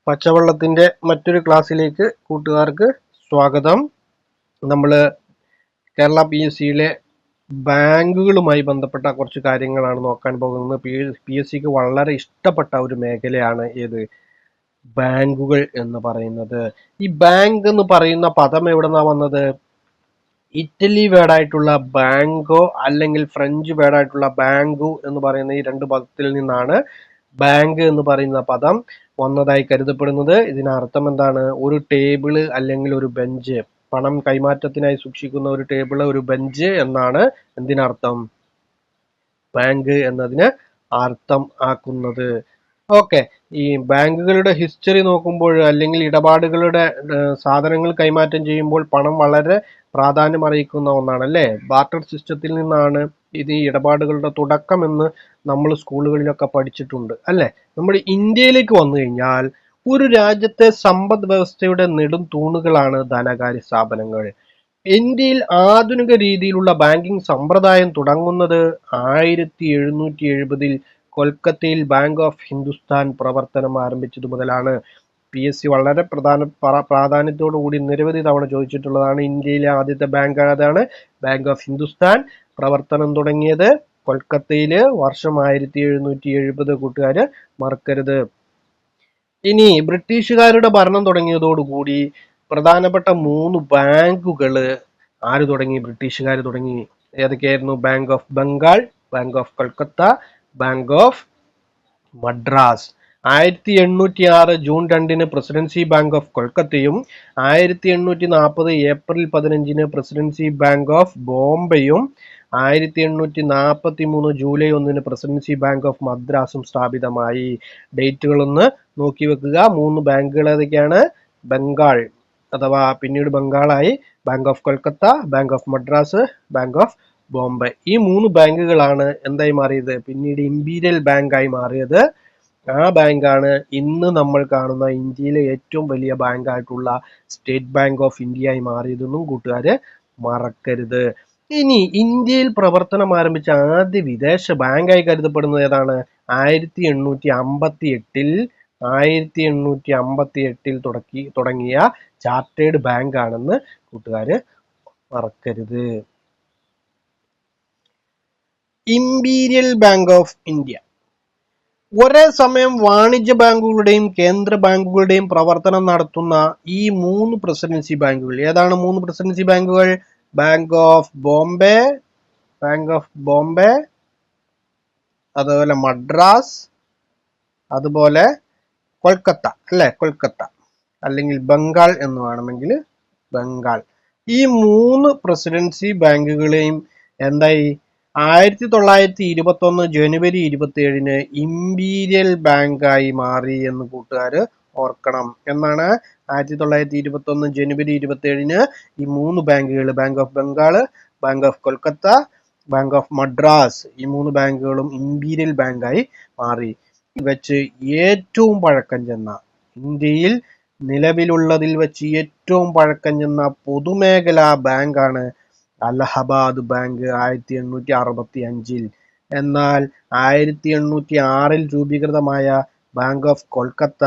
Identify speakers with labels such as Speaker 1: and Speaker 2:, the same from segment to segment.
Speaker 1: പച്ചവെള്ളത്തിന്റെ മറ്റൊരു ക്ലാസ്സിലേക്ക് കൂട്ടുകാർക്ക് സ്വാഗതം. നമ്മൾ കേരള PSCയിലെ ബാങ്കുകളുമായി ബന്ധപ്പെട്ട കുറച്ച് കാര്യങ്ങളാണ് നോക്കാൻ പോകുന്നത്. PSCക്ക് വളരെ ഇഷ്ടപ്പെട്ട ഒരു മേഖലയാണ് ഏത്? ബാങ്കുകൾ എന്ന് പറയുന്നത്. ഈ ബാങ്ക് എന്ന് പറയുന്ന പദം എവിടെന്നാ വന്നത്? ഇറ്റലി വേർഡായിട്ടുള്ള ബാങ്കോ അല്ലെങ്കിൽ ഫ്രഞ്ച് വേർഡായിട്ടുള്ള ബാങ്കു എന്ന് പറയുന്ന ഈ രണ്ട് പദത്തിൽ നിന്നാണ് ബാങ്ക് എന്ന് പറയുന്ന പദം വന്നതായി കരുതപ്പെടുന്നത്. ഇതിനർത്ഥം എന്താണ്? ഒരു ടേബിള് അല്ലെങ്കിൽ ഒരു ബെഞ്ച്, പണം കൈമാറ്റത്തിനായി സൂക്ഷിക്കുന്ന ഒരു ടേബിള്, ഒരു ബെഞ്ച് എന്നാണ് എന്തിനർത്ഥം? ബാങ്ക് എന്നതിന് അർത്ഥം ആക്കുന്നത്. ഓക്കെ, ഈ ബാങ്കുകളുടെ ഹിസ്റ്ററി നോക്കുമ്പോൾ അല്ലെങ്കിൽ ഇടപാടുകളുടെ സാധനങ്ങൾ കൈമാറ്റം ചെയ്യുമ്പോൾ പണം വളരെ പ്രാധാന്യം അറിയിക്കുന്ന ഒന്നാണ് അല്ലേ? ബാർട്ടർ സിസ്റ്റത്തിൽ നിന്നാണ് ഇത് ഈ ഇടപാടുകളുടെ തുടക്കം എന്ന് നമ്മൾ സ്കൂളുകളിലൊക്കെ പഠിച്ചിട്ടുണ്ട് അല്ലേ? നമ്മുടെ ഇന്ത്യയിലേക്ക് വന്നു കഴിഞ്ഞാൽ ഒരു രാജ്യത്തെ സമ്പദ് വ്യവസ്ഥയുടെ നെടും തൂണുകളാണ് ധനകാര്യ സ്ഥാപനങ്ങൾ. ഇന്ത്യയിൽ ആധുനിക രീതിയിലുള്ള ബാങ്കിംഗ് സമ്പ്രദായം തുടങ്ങുന്നത് 1770 കൊൽക്കത്തയിൽ ബാങ്ക് ഓഫ് ഹിന്ദുസ്ഥാൻ പ്രവർത്തനം ആരംഭിച്ചത് മുതലാണ്. PSC വളരെ പ്രാധാന്യത്തോടു കൂടി നിരവധി തവണ ചോദിച്ചിട്ടുള്ളതാണ്. ഇന്ത്യയിലെ ആദ്യത്തെ ബാങ്ക് ഏതാണ്? ബാങ്ക് ഓഫ് ഹിന്ദുസ്ഥാൻ പ്രവർത്തനം തുടങ്ങിയത് കൊൽക്കത്തയില്, വർഷം 1770. കൂട്ടുകാര് മറക്കരുത്. ഇനി ബ്രിട്ടീഷുകാരുടെ ഭരണം തുടങ്ങിയതോടുകൂടി പ്രധാനപ്പെട്ട 3 ബാങ്കുകള് ആര് തുടങ്ങി? ബ്രിട്ടീഷുകാർ തുടങ്ങി. ഏതൊക്കെയായിരുന്നു? Bank of Bengal, bank of Kolkata, bank of Madras. 1806 June 2 presidency bank of കൊൽക്കത്തയും 1840 ഏപ്രിൽ 15 പ്രസിഡൻസി ബാങ്ക് ഓഫ് ബോംബെയും 1843 ജൂലൈ 1 പ്രസിഡൻസി ബാങ്ക് ഓഫ് മദ്രാസും സ്ഥാപിതമായി. ഡേറ്റുകളൊന്ന് നോക്കി വെക്കുക. 3 ബാങ്കുകൾ ഏതൊക്കെയാണ്? ബംഗാൾ അഥവാ പിന്നീട് ബംഗാളായി bank of Kolkata, bank of Madras, bank of Bombay. ഈ 3 ബാങ്കുകളാണ് എന്തായി മാറിയത്? പിന്നീട് ഇമ്പീരിയൽ ബാങ്കായി മാറിയത്. ആ ബാങ്കാണ് ഇന്ന് നമ്മൾ കാണുന്ന ഇന്ത്യയിലെ ഏറ്റവും വലിയ ബാങ്കായിട്ടുള്ള സ്റ്റേറ്റ് ബാങ്ക് ഓഫ് ഇന്ത്യ ആയി മാറിയതെന്നും കൂട്ടുകാര് മറക്കരുത്. ഇനി ഇന്ത്യയിൽ പ്രവർത്തനം ആരംഭിച്ച ആദ്യ വിദേശ ബാങ്കായി കരുതപ്പെടുന്നത് ഏതാണ്? 1858 തുടങ്ങിയ ചാർട്ടേഡ് ബാങ്ക് ആണെന്ന് കൂട്ടുകാര് മറക്കരുത്. ഇമ്പീരിയൽ ബാങ്ക് ഓഫ് ഇന്ത്യ ഒരേ സമയം വാണിജ്യ ബാങ്കുകളുടെയും കേന്ദ്ര ബാങ്കുകളുടെയും പ്രവർത്തനം നടത്തുന്ന ഈ 3 പ്രസിഡൻസി ബാങ്കുകൾ ഏതാണ്? 3 പ്രസിഡൻസി ബാങ്കുകൾ ബാങ്ക് ഓഫ് ബോംബെ, അതുപോലെ മദ്രാസ്, അതുപോലെ കൊൽക്കത്ത അല്ലെ? കൊൽക്കത്ത അല്ലെങ്കിൽ ബംഗാൾ എന്ന് വേണമെങ്കിൽ ബംഗാൾ. ഈ 3 പ്രസിഡൻസി ബാങ്കുകളെയും എന്തായി? 1921 ജനുവരി 27 ഇമ്പീരിയൽ ബാങ്കായി മാറി എന്ന് കൂട്ടുകാര് ഓർക്കണം. എന്നാണ് 1921 ജനുവരി 27 ഈ 3 ബാങ്കുകൾ, bank of Bengal, bank of Kolkata, bank of Madras, ഈ 3 ബാങ്കുകളും ഇമ്പീരിയൽ ബാങ്കായി മാറി. വെച്ച് ഏറ്റവും പഴക്കം ചെന്ന, ഇന്ത്യയിൽ നിലവിലുള്ളതിൽ വെച്ച് ഏറ്റവും പഴക്കം ചെന്ന പൊതുമേഖലാ ബാങ്കാണ് അലഹബാദ് ബാങ്ക് 1865. എന്നാൽ 1806 രൂപീകൃതമായ ബാങ്ക് ഓഫ് കൊൽക്കത്ത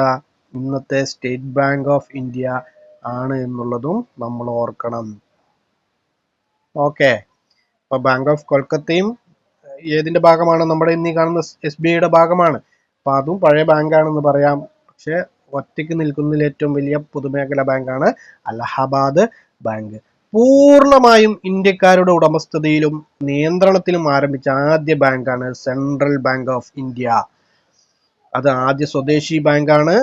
Speaker 1: ഇന്നത്തെ സ്റ്റേറ്റ് ബാങ്ക് ഓഫ് ഇന്ത്യ ആണ് എന്നുള്ളതും നമ്മൾ ഓർക്കണം. ഓക്കെ, അപ്പൊ ബാങ്ക് ഓഫ് കൊൽക്കത്തയും ഏതിന്റെ ഭാഗമാണ്? നമ്മുടെ ഇന്നീ കാണുന്ന SBIയുടെ ഭാഗമാണ്. അപ്പൊ അതും പഴയ ബാങ്കാണെന്ന് പറയാം. പക്ഷെ ഒറ്റയ്ക്ക് നിൽക്കുന്നതിൽ ഏറ്റവും വലിയ പൊതുമേഖലാ ബാങ്കാണ് അലഹബാദ് ബാങ്ക്. പൂർണ്ണമായും ഇന്ത്യക്കാരുടെ ഉടമസ്ഥതയിലും നിയന്ത്രണത്തിലും ആരംഭിച്ച ആദ്യ ബാങ്കാണ് സെൻട്രൽ ബാങ്ക് ഓഫ് ഇന്ത്യ. അത് ആദ്യ സ്വദേശി ബാങ്കാണ്.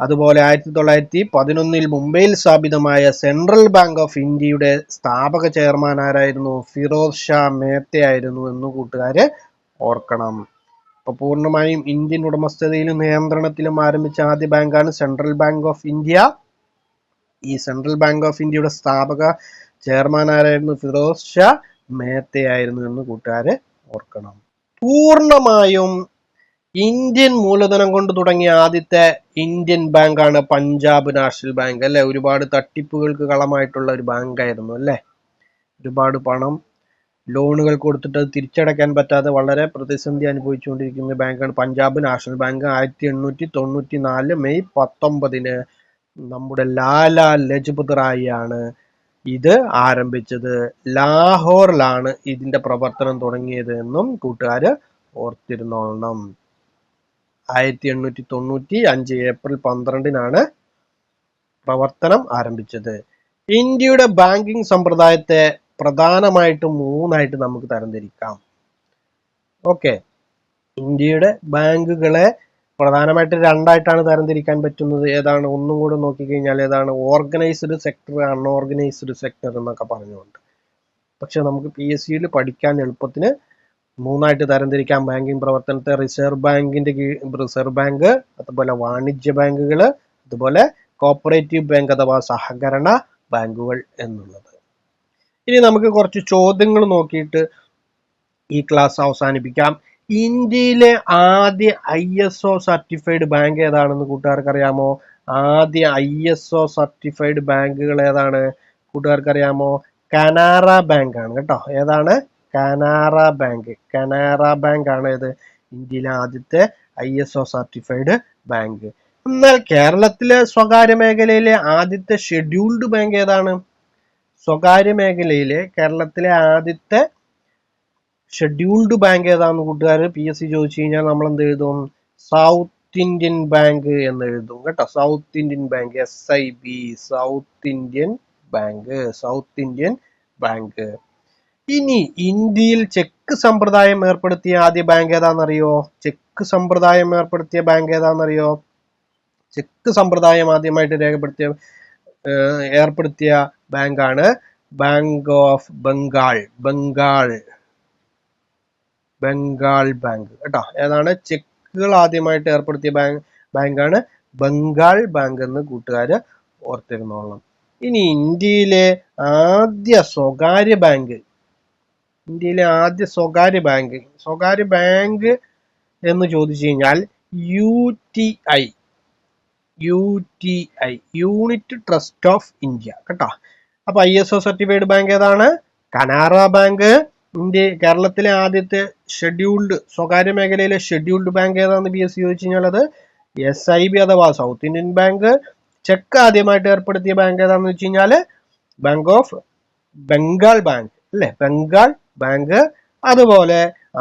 Speaker 1: അതുപോലെ 1911 മുംബൈയിൽ സ്ഥാപിതമായ സെൻട്രൽ ബാങ്ക് ഓഫ് ഇന്ത്യയുടെ സ്ഥാപക ചെയർമാൻ ആരായിരുന്നു? ഫിറോസ് ഷാ മേത്ത ആയിരുന്നു എന്ന് കൂട്ടുകാര് ഓർക്കണം. അപ്പൊ പൂർണ്ണമായും ഇന്ത്യൻ ഉടമസ്ഥതയിലും നിയന്ത്രണത്തിലും ആരംഭിച്ച ആദ്യ ബാങ്കാണ് സെൻട്രൽ ബാങ്ക് ഓഫ് ഇന്ത്യ. ഈ സെൻട്രൽ ബാങ്ക് ഓഫ് ഇന്ത്യയുടെ സ്ഥാപക ചെയർമാൻ ആരായിരുന്നു? ഫിറോസ് ഷാ മേത്ത ആയിരുന്നു എന്ന് കൂട്ടുകാര് ഓർക്കണം. പൂർണ്ണമായും ഇന്ത്യൻ മൂലധനം കൊണ്ട് തുടങ്ങിയ ആദ്യത്തെ ഇന്ത്യൻ ബാങ്കാണ് പഞ്ചാബ് നാഷണൽ ബാങ്ക് അല്ലെ? ഒരുപാട് തട്ടിപ്പുകൾക്ക് കളമായിട്ടുള്ള ഒരു ബാങ്കായിരുന്നു അല്ലെ? ഒരുപാട് പണം ലോണുകൾ കൊടുത്തിട്ട് അത് തിരിച്ചടയ്ക്കാൻ പറ്റാതെ വളരെ പ്രതിസന്ധി അനുഭവിച്ചുകൊണ്ടിരിക്കുന്ന ബാങ്കാണ് പഞ്ചാബ് നാഷണൽ ബാങ്ക്. 1894 മെയ് 19 നമ്മുടെ ലാല ലജ്പത് റായി ആണ് ഇത് ആരംഭിച്ചത്. ലാഹോറിലാണ് ഇതിന്റെ പ്രവർത്തനം തുടങ്ങിയത് എന്നും കൂട്ടുകാര് ഓർത്തിരുന്നോളണം. 1895 ഏപ്രിൽ 12 പ്രവർത്തനം ആരംഭിച്ചത്. ഇന്ത്യയുടെ ബാങ്കിംഗ് സമ്പ്രദായത്തെ പ്രധാനമായിട്ടും 3 നമുക്ക് തരംതിരിക്കാം. ഓക്കെ, ഇന്ത്യയുടെ ബാങ്കുകളെ പ്രധാനമായിട്ട് 2 തരംതിരിക്കാൻ പറ്റുന്നത്. ഏതാണ്? ഒന്നും കൂടെ നോക്കിക്കഴിഞ്ഞാൽ ഏതാണ്? ഓർഗനൈസ്ഡ് സെക്ടർ, അൺഓർഗനൈസ്ഡ് സെക്ടർ എന്നൊക്കെ പറഞ്ഞുകൊണ്ട്. പക്ഷെ നമുക്ക് PSCയിൽ പഠിക്കാൻ എളുപ്പത്തിന് 3 തരംതിരിക്കാം ബാങ്കിങ് പ്രവർത്തനത്തെ. റിസർവ് ബാങ്ക്, അതുപോലെ വാണിജ്യ ബാങ്കുകൾ, അതുപോലെ കോപ്പറേറ്റീവ് ബാങ്ക് അഥവാ സഹകരണ ബാങ്കുകൾ എന്നുള്ളത്. ഇനി നമുക്ക് കുറച്ച് ചോദ്യങ്ങൾ നോക്കിയിട്ട് ഈ ക്ലാസ് അവസാനിപ്പിക്കാം. ഇന്ത്യയിലെ ആദ്യ ISO സർട്ടിഫൈഡ് ബാങ്ക് ഏതാണെന്ന് കൂട്ടുകാർക്ക് അറിയാമോ? ആദ്യ ISO സർട്ടിഫൈഡ് ബാങ്കുകൾ ഏതാണ് കൂട്ടുകാർക്ക് അറിയാമോ? കനാറ ബാങ്ക് ആണ് കേട്ടോ. ഏതാണ്? കനാറ ബാങ്ക്. കനാറ ബാങ്ക് ആണ് ഇത് ഇന്ത്യയിലെ ആദ്യത്തെ ISO സർട്ടിഫൈഡ് ബാങ്ക്. എന്നാൽ കേരളത്തിലെ സ്വകാര്യ മേഖലയിലെ ആദ്യത്തെ ഷെഡ്യൂൾഡ് ബാങ്ക് ഏതാണ്? സ്വകാര്യ മേഖലയിലെ കേരളത്തിലെ ആദ്യത്തെ ഷെഡ്യൂൾഡ് ബാങ്ക് ഏതാണെന്ന് കൂട്ടുകാർ PSC ചോദിച്ചു കഴിഞ്ഞാൽ നമ്മൾ എന്ത് എഴുതും? സൗത്ത് ഇന്ത്യൻ ബാങ്ക് എന്ന് എഴുതും കേട്ടോ. South Indian bank, SIB, south Indian bank, south Indian bank. ഇനി ഇന്ത്യയിൽ ചെക്ക് സമ്പ്രദായം ഏർപ്പെടുത്തിയ ആദ്യ ബാങ്ക് ഏതാണെന്നറിയോ? ചെക്ക് സമ്പ്രദായം ഏർപ്പെടുത്തിയ ബാങ്ക് ഏതാണെന്നറിയോ? ചെക്ക് സമ്പ്രദായം ആദ്യമായിട്ട് ഏർപ്പെടുത്തിയ ബാങ്കാണ് bank of Bengal. Bengal bank കേട്ടോ. ഏതാണ്? ചെക്കുകൾ ആദ്യമായിട്ട് ഏർപ്പെടുത്തിയ ബാങ്കാണ് ബംഗാൾ ബാങ്ക് എന്ന് കൂട്ടുകാര് ഓർത്തിരുന്നോളണം. ഇനി ഇന്ത്യയിലെ ആദ്യ സ്വകാര്യ ബാങ്ക് എന്ന് ചോദിച്ചു കഴിഞ്ഞാൽ UTI, unit trust of India കേട്ടോ. അപ്പൊ ISO സർട്ടിഫൈഡ് ബാങ്ക് ഏതാണ്? കനാറ ബാങ്ക്. കേരളത്തിലെ ആദ്യത്തെ സ്വകാര്യ മേഖലയിലെ ഷെഡ്യൂൾഡ് ബാങ്ക് ഏതാണെന്ന് PSC ചോദിച്ചു കഴിഞ്ഞാൽ അത് SIB അഥവാ സൗത്ത് ഇന്ത്യൻ ബാങ്ക്. ചെക്ക് ആദ്യമായിട്ട് ഏർപ്പെടുത്തിയ ബാങ്ക് ഏതാണെന്ന് വെച്ച് കഴിഞ്ഞാല് ബാങ്ക് ഓഫ് ബംഗാൾ ബാങ്ക് അല്ലെ, ബംഗാൾ ബാങ്ക്. അതുപോലെ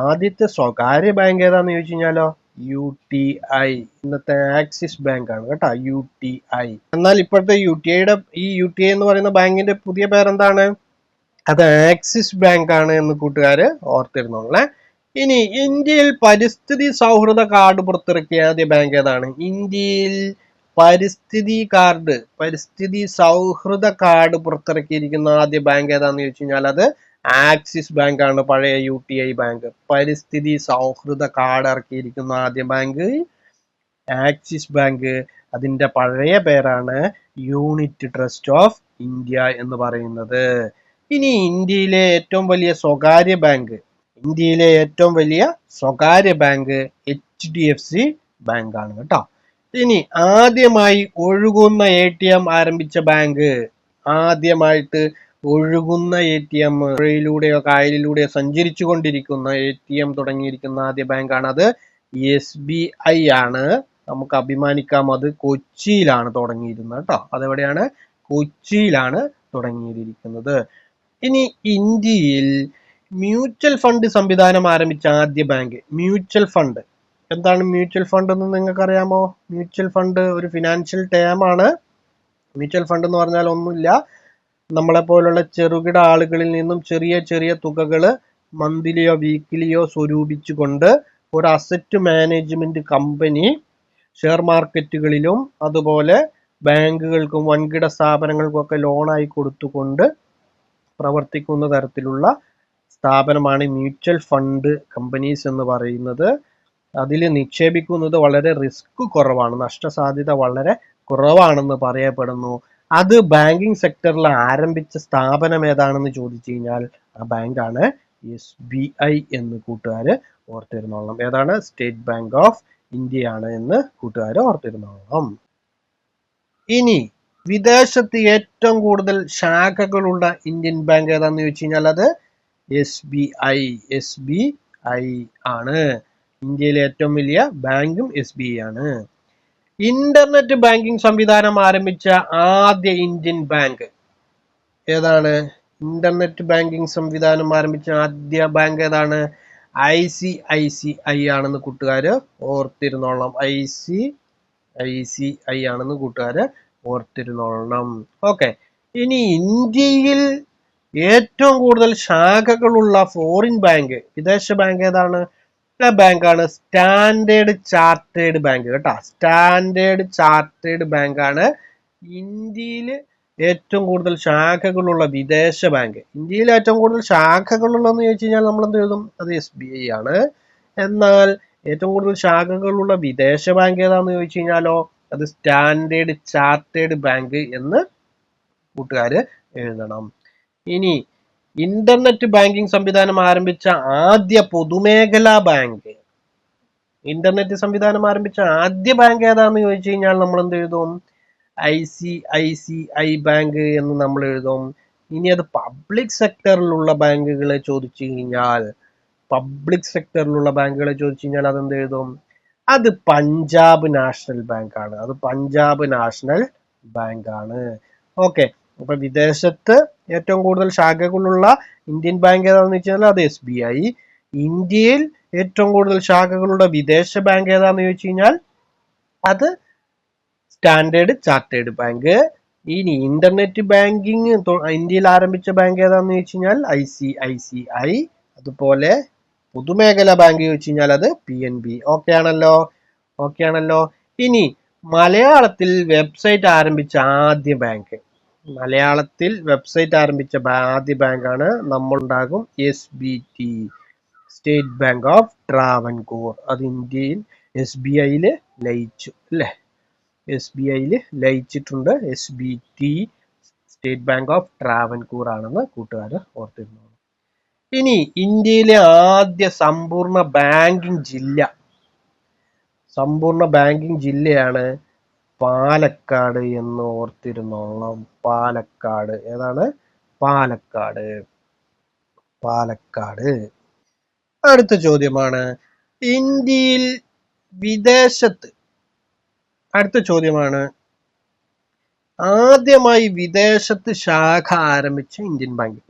Speaker 1: ആദ്യത്തെ സ്വകാര്യ ബാങ്ക് ഏതാണെന്ന് ചോദിച്ചു കഴിഞ്ഞാലോ UTI, ഇന്നത്തെ ആക്സിസ് ബാങ്ക് ആണ് കേട്ടോ, UTI. എന്നാൽ ഇപ്പോഴത്തെ UTI എന്ന് പറയുന്ന ബാങ്കിന്റെ പുതിയ പേരെന്താണ്? അത് ആക്സിസ് ബാങ്ക് ആണ് എന്ന് കൂട്ടുകാര് ഓർത്തിരുന്നോളെ. ഇനി ഇന്ത്യയിൽ പരിസ്ഥിതി സൗഹൃദ കാർഡ് പുറത്തിറക്കിയ ആദ്യ ബാങ്ക് ഏതാണ്? ഇന്ത്യയിൽ പരിസ്ഥിതി സൗഹൃദ കാർഡ് പുറത്തിറക്കിയിരിക്കുന്ന ആദ്യ ബാങ്ക് ഏതാണെന്ന് ചോദിച്ചു കഴിഞ്ഞാൽ അത് ആക്സിസ് ബാങ്ക് ആണ്, പഴയ UTI ബാങ്ക്. പരിസ്ഥിതി സൗഹൃദ കാർഡ് ഇറക്കിയിരിക്കുന്ന ആദ്യ ബാങ്ക് ആക്സിസ് ബാങ്ക്. അതിന്റെ പഴയ പേരാണ് യൂണിറ്റ് ട്രസ്റ്റ് ഓഫ് ഇന്ത്യ എന്ന് പറയുന്നത്. ഇനി ഇന്ത്യയിലെ ഏറ്റവും വലിയ സ്വകാര്യ ബാങ്ക് HDFC ബാങ്ക് ആണ് കേട്ടോ. ഇനി ആദ്യമായി ഒഴുകുന്ന ATM ആരംഭിച്ച ബാങ്ക്, ആദ്യമായിട്ട് ഒഴുകുന്ന ATM, പുഴയിലൂടെയോ കായലിലൂടെയോ സഞ്ചരിച്ചു കൊണ്ടിരിക്കുന്ന ATM തുടങ്ങിയിരിക്കുന്ന ആദ്യ ബാങ്കാണ്. അത് SBI ആണ്. നമുക്ക് അഭിമാനിക്കാം, അത് കൊച്ചിയിലാണ് തുടങ്ങിയിരുന്നത് കേട്ടോ. അതെവിടെയാണ്? കൊച്ചിയിലാണ് തുടങ്ങിയിരിക്കുന്നത്. ഇനി ഇന്ത്യയിൽ മ്യൂച്വൽ ഫണ്ട് സംവിധാനം ആരംഭിച്ച ആദ്യ ബാങ്ക്. മ്യൂച്വൽ ഫണ്ട് എന്താണ്? മ്യൂച്വൽ ഫണ്ട് എന്ന് നിങ്ങൾക്ക് അറിയാമോ? മ്യൂച്വൽ ഫണ്ട് ഒരു ഫിനാൻഷ്യൽ ടേം ആണ്. മ്യൂച്വൽ ഫണ്ട് എന്ന് പറഞ്ഞാൽ ഒന്നുമില്ല, നമ്മളെ പോലുള്ള ചെറുകിട ആളുകളിൽ നിന്നും ചെറിയ ചെറിയ തുകകൾ മന്ത്ലിയോ വീക്കിലിയോ സ്വരൂപിച്ചുകൊണ്ട് ഒരു അസറ്റ് മാനേജ്മെന്റ് കമ്പനി ഷെയർ മാർക്കറ്റുകളിലും അതുപോലെ ബാങ്കുകൾക്കും വൻകിട സ്ഥാപനങ്ങൾക്കും ഒക്കെ ലോണായി കൊടുത്തുകൊണ്ട് പ്രവർത്തിക്കുന്ന തരത്തിലുള്ള സ്ഥാപനമാണ് മ്യൂച്വൽ ഫണ്ട് കമ്പനീസ് എന്ന് പറയുന്നത്. അതിൽ നിക്ഷേപിക്കുന്നത് വളരെ റിസ്ക് കുറവാണ്, നഷ്ടസാധ്യത വളരെ കുറവാണെന്ന് പറയപ്പെടുന്നു. അത് ബാങ്കിങ് സെക്ടറിൽ ആരംഭിച്ച സ്ഥാപനം ഏതാണെന്ന് ചോദിച്ചു കഴിഞ്ഞാൽ ആ ബാങ്കാണ് SBI എന്ന് കൂട്ടുകാര് ഓർത്തിരുന്നോളണം. ഏതാണ്? സ്റ്റേറ്റ് ബാങ്ക് ഓഫ് ഇന്ത്യ ആണ് എന്ന് കൂട്ടുകാര് ഓർത്തിരുന്നോളണം. ഇനി വിദേശത്ത് ഏറ്റവും കൂടുതൽ ശാഖകളുള്ള ഇന്ത്യൻ ബാങ്ക് ഏതാണെന്ന് ചോദിച്ചു കഴിഞ്ഞാൽ അത് SBI ആണ്. ഇന്ത്യയിലെ ഏറ്റവും വലിയ ബാങ്കും SBI ആണ്. ഇന്റർനെറ്റ് ബാങ്കിംഗ് സംവിധാനം ആരംഭിച്ച ആദ്യ ഇന്ത്യൻ ബാങ്ക് ഏതാണ്? ഇന്റർനെറ്റ് ബാങ്കിംഗ് സംവിധാനം ആരംഭിച്ച ആദ്യ ബാങ്ക് ഏതാണ്? ICICI ആണെന്ന് കൂട്ടുകാര് ഓർത്തിരുന്നോളണം. ICICI ആണെന്ന് കൂട്ടുകാര് ഓർത്തിരുന്നോളണം. ഓക്കെ, ഇനി ഇന്ത്യയിൽ ഏറ്റവും കൂടുതൽ ശാഖകളുള്ള ഫോറിൻ ബാങ്ക്, വിദേശ ബാങ്ക് ഏതാണ്? ബാങ്കാണ് സ്റ്റാൻഡേർഡ് ചാർട്ടേഡ് ബാങ്ക് കേട്ടോ. സ്റ്റാൻഡേർഡ് ചാർട്ടേഡ് ബാങ്കാണ് ഇന്ത്യയിൽ ഏറ്റവും കൂടുതൽ ശാഖകളുള്ള വിദേശ ബാങ്ക്. ഇന്ത്യയിൽ ഏറ്റവും കൂടുതൽ ശാഖകളുള്ളതെന്ന് ചോദിച്ചു കഴിഞ്ഞാൽ നമ്മൾ എന്ത് എഴുതും? അത് SBI ആണ്. എന്നാൽ ഏറ്റവും കൂടുതൽ ശാഖകളുള്ള വിദേശ ബാങ്ക് ഏതാണെന്ന് ചോദിച്ചു കഴിഞ്ഞാലോ അത് സ്റ്റാൻഡേർഡ് ചാർട്ടേഡ് ബാങ്ക് എന്ന് കൂട്ടുകാര് എഴുതണം. ഇനി ഇന്റർനെറ്റ് ബാങ്കിംഗ് സംവിധാനം ആരംഭിച്ച ആദ്യ പൊതുമേഖലാ ബാങ്ക്, ഇന്റർനെറ്റ് സംവിധാനം ആരംഭിച്ച ആദ്യ ബാങ്ക് ഏതാണെന്ന് ചോദിച്ചു കഴിഞ്ഞാൽ നമ്മൾ എന്ത് എഴുതും? ICICI ബാങ്ക് എന്ന് നമ്മൾ എഴുതും. ഇനി അത് പബ്ലിക് സെക്ടറിലുള്ള ബാങ്കുകളെ ചോദിച്ചു കഴിഞ്ഞാൽ, പബ്ലിക് സെക്ടറിലുള്ള ബാങ്കുകളെ ചോദിച്ചു കഴിഞ്ഞാൽ അതെന്ത് എഴുതും? അത് പഞ്ചാബ് നാഷണൽ ബാങ്ക് ആണ്. അത് പഞ്ചാബ് നാഷണൽ ബാങ്ക് ആണ്. ഓക്കെ, അപ്പൊ വിദേശത്ത് ഏറ്റവും കൂടുതൽ ശാഖകളുള്ള ഇന്ത്യൻ ബാങ്ക് ഏതാണെന്ന് വെച്ചാൽ അത് SBI. ഇന്ത്യയിൽ ഏറ്റവും കൂടുതൽ ശാഖകളുള്ള വിദേശ ബാങ്ക് ഏതാണെന്ന് ചോദിച്ചു കഴിഞ്ഞാൽ അത് സ്റ്റാൻഡേർഡ് ചാർട്ടേഡ് ബാങ്ക്. ഇനി ഇന്റർനെറ്റ് ബാങ്കിങ് ഇന്ത്യയിൽ ആരംഭിച്ച ബാങ്ക് ഏതാണെന്ന് ചോദിച്ചു കഴിഞ്ഞാൽ ICICI. അതുപോലെ പൊതുമേഖലാ ബാങ്ക് ചോദിച്ചു കഴിഞ്ഞാൽ അത് PNB. ഓക്കെ ആണല്ലോ. ഇനി മലയാളത്തിൽ വെബ്സൈറ്റ് ആരംഭിച്ച ആദ്യ ബാങ്ക്, മലയാളത്തിൽ വെബ്സൈറ്റ് ആരംഭിച്ച ആദ്യ ബാങ്കാണ് നമ്മളുണ്ടാകും SBT, state bank of Travancore. അത് ഇന്ത്യയിൽ SBIയിൽ ലയിച്ചു അല്ലേ? SBIയിൽ ലയിച്ചിട്ടുണ്ട്. SBT, state bank of Travancore ആണെന്ന് കൂട്ടുകാര് ഓർത്തിരുന്നു. ഇനി ഇന്ത്യയിലെ ആദ്യ സമ്പൂർണ്ണ ബാങ്കിംഗ് ജില്ലയാണ് പാലക്കാട് എന്ന് ഓർത്തിരുന്നോളാം. പാലക്കാട്. ഏതാണ്? പാലക്കാട്. അടുത്ത ചോദ്യമാണ് ഇന്ത്യയിൽ ആദ്യമായി വിദേശത്ത് ശാഖ ആരംഭിച്ച ഇന്ത്യൻ ബാങ്ക്.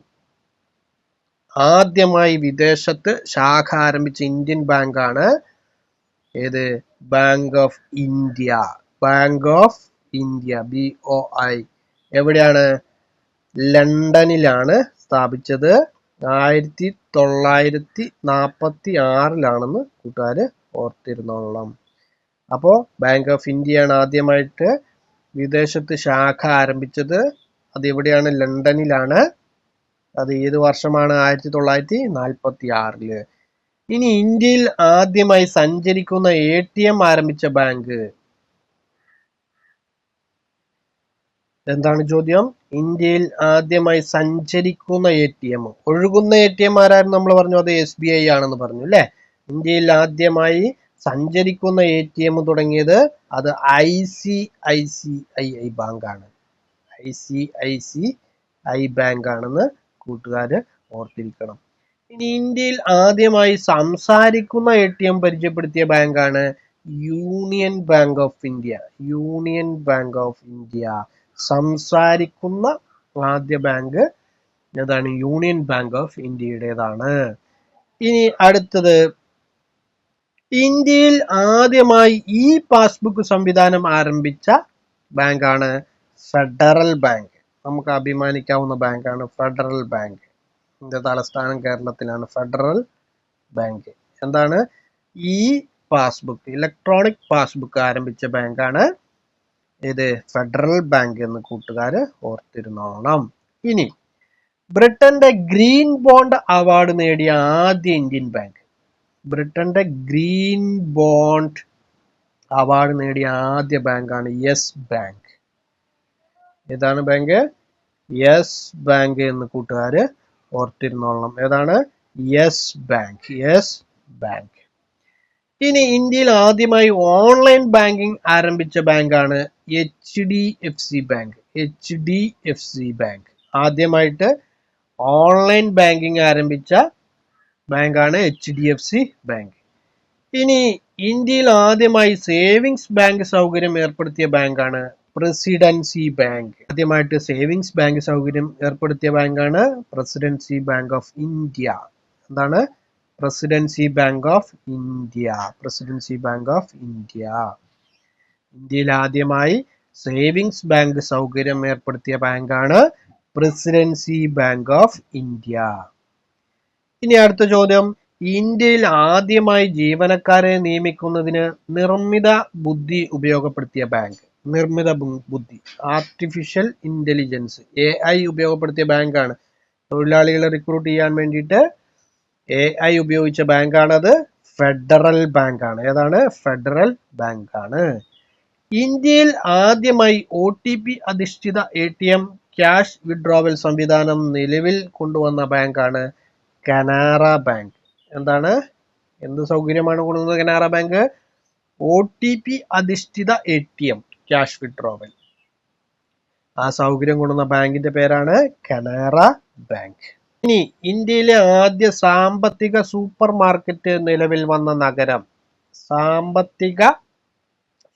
Speaker 1: ആദ്യമായി വിദേശത്ത് ശാഖ ആരംഭിച്ച ഇന്ത്യൻ ബാങ്കാണ് ഏത്? Bank of India. BOI. എവിടെയാണ്? ലണ്ടനിലാണ് സ്ഥാപിച്ചത്. 1946 കൂട്ടുകാര് ഓർത്തിരുന്നോളാം. അപ്പോ ബാങ്ക് ഓഫ് ഇന്ത്യയാണ് ആദ്യമായിട്ട് വിദേശത്ത് ശാഖ ആരംഭിച്ചത്. അത് എവിടെയാണ്? ലണ്ടനിലാണ്. അത് ഏത് വർഷമാണ്? 1946. ഇനി ഇന്ത്യയിൽ ആദ്യമായി സഞ്ചരിക്കുന്ന ATM ആരംഭിച്ച ബാങ്ക് എന്താണ് ചോദ്യം? ഇന്ത്യയിൽ ആദ്യമായി സഞ്ചരിക്കുന്ന ATM, ഒഴുകുന്ന ATM ആരായിരുന്നു നമ്മൾ പറഞ്ഞു? അത് SBI ആണെന്ന് പറഞ്ഞു അല്ലെ? ഇന്ത്യയിൽ ആദ്യമായി സഞ്ചരിക്കുന്ന ATM തുടങ്ങിയത് അത് ICICI ബാങ്കാണ്. ICICI ബാങ്ക് ആണെന്ന് കൂട്ടുകാര് ഓർത്തിരിക്കണം. ഇനി ഇന്ത്യയിൽ ആദ്യമായി സംസാരിക്കുന്ന ATM പരിചയപ്പെടുത്തിയ ബാങ്കാണ് യൂണിയൻ ബാങ്ക് ഓഫ് ഇന്ത്യ. സംസാരിക്കുന്ന ആദ്യ ബാങ്ക് ഏതാണ്? യൂണിയൻ ബാങ്ക് ഓഫ് ഇന്ത്യയുടേതാണ്. ഇനി അടുത്തത്, ഇന്ത്യയിൽ ആദ്യമായി പാസ്ബുക്ക് സംവിധാനം ആരംഭിച്ച ബാങ്കാണ് ഫെഡറൽ ബാങ്ക്. നമുക്ക് അഭിമാനിക്കാവുന്ന ബാങ്കാണ് ഫെഡറൽ ബാങ്ക്. ഇതിന്റെ തലസ്ഥാനം കേരളത്തിലാണ്. ഫെഡറൽ ബാങ്ക് എന്താണ്? പാസ്ബുക്ക്, ഇലക്ട്രോണിക് പാസ്ബുക്ക് ആരംഭിച്ച ബാങ്കാണ് ഇത് ഫെഡറൽ ബാങ്ക് എന്ന് കൂട്ടുകാര് ഓർത്തിരുന്നോണം. ഇനി ബ്രിട്ടന്റെ ഗ്രീൻ ബോണ്ട് അവാർഡ് നേടിയ ആദ്യ ഇന്ത്യൻ ബാങ്ക്, ബ്രിട്ടന്റെ ഗ്രീൻ ബോണ്ട് അവാർഡ് നേടിയ ആദ്യ ബാങ്കാണ് യെസ് ബാങ്ക്. ഏതാണ് ബാങ്ക്? യെസ് ബാങ്ക് എന്ന് കൂട്ടുകാര് ഓർത്തിരുന്നോളണം. ഏതാണ്? Yes bank. ഇനി ഇന്ത്യയിൽ ആദ്യമായി ഓൺലൈൻ ബാങ്കിംഗ് ആരംഭിച്ച ബാങ്കാണ് HDFC ബാങ്ക്. ആദ്യമായിട്ട് ഓൺലൈൻ ബാങ്കിങ് ആരംഭിച്ച ബാങ്കാണ് HDFC ബാങ്ക്. ഇനി ഇന്ത്യയിൽ ആദ്യമായി സേവിങ്സ് ബാങ്ക് സൗകര്യം ഏർപ്പെടുത്തിയ ബാങ്കാണ് പ്രസിഡൻസി ബാങ്ക്. ആദ്യമായിട്ട് സേവിങ്സ് ബാങ്ക് സൗകര്യം ഏർപ്പെടുത്തിയ ബാങ്കാണ് പ്രസിഡൻസി ബാങ്ക് ഓഫ് ഇന്ത്യ. എന്താണ്? Presidency bank of India. Presidency bank of India. ഇന്ത്യയിൽ ആദ്യമായി സേവിങ്സ് ബാങ്ക് സൗകര്യം ഏർപ്പെടുത്തിയ ബാങ്കാണ് പ്രസിഡൻസി ബാങ്ക് ഓഫ് ഇന്ത്യ. ഇനി അടുത്ത ചോദ്യം, ഇന്ത്യയിൽ ആദ്യമായി ജീവനക്കാരെ നിയമിക്കുന്നതിന് നിർമ്മിത ബുദ്ധി ഉപയോഗപ്പെടുത്തിയ ബാങ്ക്. നിർമ്മിത ബുദ്ധി, ആർട്ടിഫിഷ്യൽ ഇന്റലിജൻസ്, AI ഉപയോഗപ്പെടുത്തിയ ബാങ്കാണ്. തൊഴിലാളികളെ റിക്രൂട്ട് ചെയ്യാൻ വേണ്ടിയിട്ട് AI ഉപയോഗിച്ച ബാങ്കാണത് ഫെഡറൽ ബാങ്കാണ്. ഏതാണ്? ഫെഡറൽ ബാങ്കാണ്. ഇന്ത്യയിൽ ആദ്യമായി OTP അധിഷ്ഠിത ATM ക്യാഷ് വിഡ്രോവൽ സംവിധാനം നിലവിൽ കൊണ്ടുവന്ന ബാങ്കാണ് കനാറ ബാങ്ക്. എന്താണ്? എന്ത് സൗകര്യമാണ് കൊണ്ടുവന്നത് കനാറ ബാങ്ക്? OTP അധിഷ്ഠിത ATM ക്യാഷ് വിഡ്രോവൽ. ആ സൗകര്യം കൊണ്ടുവന്ന ബാങ്കിന്റെ പേരാണ് കനാറ ബാങ്ക്. ഇനി ഇന്ത്യയിലെ ആദ്യ സാമ്പത്തിക സൂപ്പർ മാർക്കറ്റ് നിലവിൽ വന്ന നഗരം. സാമ്പത്തിക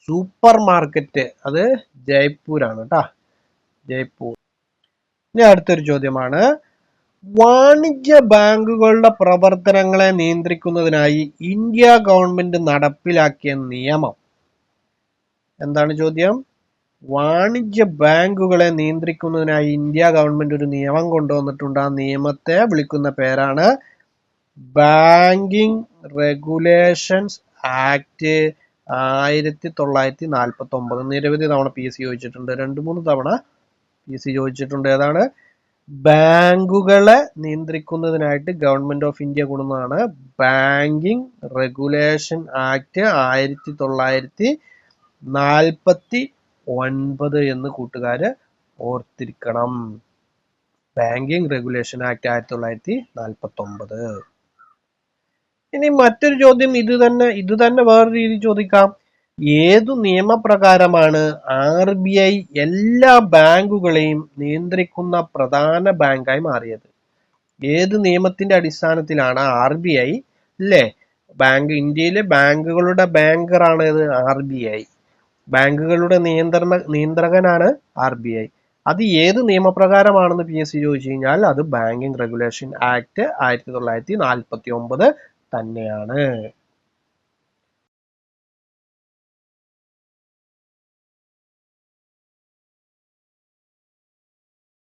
Speaker 1: സൂപ്പർ മാർക്കറ്റ് അത് ജയ്പൂരാണ് കേട്ടോ. ജയ്പൂർ. ഇനി അടുത്തൊരു ചോദ്യമാണ്, വാണിജ്യ ബാങ്കുകളുടെ പ്രവർത്തനങ്ങളെ നിയന്ത്രിക്കുന്നതിനായി ഇന്ത്യ ഗവൺമെന്റ് നടപ്പിലാക്കിയ നിയമം. എന്താണ് ചോദ്യം? വാണിജ്യ ബാങ്കുകളെ നിയന്ത്രിക്കുന്നതിനായി ഇന്ത്യ ഗവൺമെന്റ് ഒരു നിയമം കൊണ്ടുവന്നിട്ടുണ്ട്. ആ നിയമത്തെ വിളിക്കുന്ന പേരാണ് ബാങ്കിങ് റെഗുലേഷൻസ് ആക്ട് 1949. നിരവധി തവണ PSC ചോദിച്ചിട്ടുണ്ട്. 2-3 തവണ PSC ചോദിച്ചിട്ടുണ്ട്. ഏതാണ്? ബാങ്കുകളെ നിയന്ത്രിക്കുന്നതിനായിട്ട് ഗവൺമെന്റ് ഓഫ് ഇന്ത്യ കൊണ്ടുവന്നതാണ് ബാങ്കിങ് റെഗുലേഷൻ ആക്ട് 1949 എന്ന് കൂട്ടുകാര് ഓർത്തിരിക്കണം. Banking regulation act 1949. ഇനി മറ്റൊരു ചോദ്യം ഇത് തന്നെ വേറെ രീതി ചോദിക്കാം. ഏതു നിയമപ്രകാരമാണ് RBI എല്ലാ ബാങ്കുകളെയും നിയന്ത്രിക്കുന്ന പ്രധാന ബാങ്കായി മാറിയത്? ഏത് നിയമത്തിന്റെ അടിസ്ഥാനത്തിലാണ് RBI അല്ലേ? ഇന്ത്യയിലെ ബാങ്കുകളുടെ ബാങ്കറാണ് ഇത് RBI. ബാങ്കുകളുടെ നിയന്ത്രകനാണ് RBI. അത് ഏത് നിയമപ്രകാരമാണെന്ന് PSC ചോദിച്ചു കഴിഞ്ഞാൽ അത് ബാങ്കിങ് റെഗുലേഷൻ ആക്ട് 1949 തന്നെയാണ്.